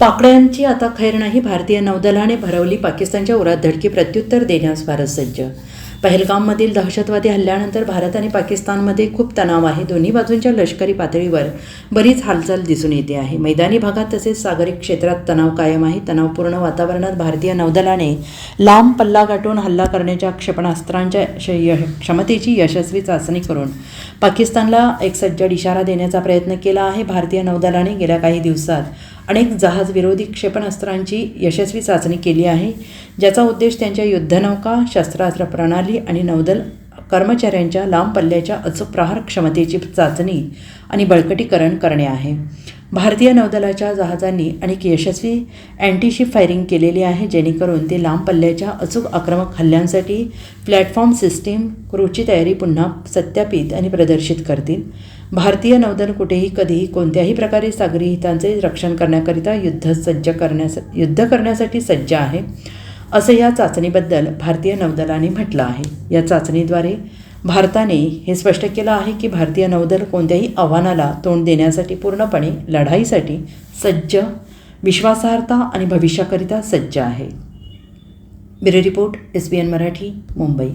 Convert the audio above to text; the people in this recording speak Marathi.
पाकड्यांची आता खैर नाही. भारतीय नौदलाने भरवली पाकिस्तानच्या उरात धडकी प्रत्युत्तर देण्यास फारच सज्ज. पहलगाममधील दहशतवादी हल्ल्यानंतर भारत आणि पाकिस्तानमध्ये खूप तणाव आहे. दोन्ही बाजूंच्या लष्करी पातळीवर बरीच हालचाल दिसून येते आहे. मैदानी भागात तसेच सागरी क्षेत्रात तणाव कायम आहे. तणावपूर्ण वातावरणात भारतीय नौदलाने लांब पल्ला गाठून हल्ला करण्याच्या क्षेपणास्त्रांच्या क्षमतेची यशस्वी चाचणी करून पाकिस्तानला एक सज्जड इशारा देण्याचा प्रयत्न केला आहे. भारतीय नौदलाने गेल्या काही दिवसात अनेक जहाज विरोधी क्षेपणास्त्रांची यशस्वी चाचणी केली आहे, ज्याचा उद्देश त्यांच्या युद्धनौका, शस्त्रास्त्र प्रणाली आणि नौदल कर्मचाऱ्यांच्या लांब पल्ल्याच्या अचूक प्रहार क्षमतेची चाचणी आणि बळकटीकरण करणे आहे. भारतीय नौदलाच्या जहाजांनी अनेक यशस्वी अँटीशिप फायरिंग केलेली आहे, जेणेकरून ते लांब पल्ल्याच्या अचूक आक्रमक हल्ल्यांसाठी प्लॅटफॉर्म सिस्टीम क्रूची तयारी पुन्हा सत्यापित आणि प्रदर्शित करतील. भारतीय नौदल कुठेही कधीही कोणत्याही प्रकारे सागरी हितांचे रक्षण करण्याकरिता युद्ध करण्यासाठी सज्ज आहे, असं या चाचणीबद्दल भारतीय नौदलाने म्हटलं आहे. या चाचणीद्वारे भारताने हे स्पष्ट केलं आहे की भारतीय नौदल कोणत्याही आव्हानाला तोंड देण्यासाठी पूर्णपणे लढाईसाठी सज्ज, विश्वासार्हता आणि भविष्याकरिता सज्ज आहे. Bureau report, SBN Marathi, Mumbai.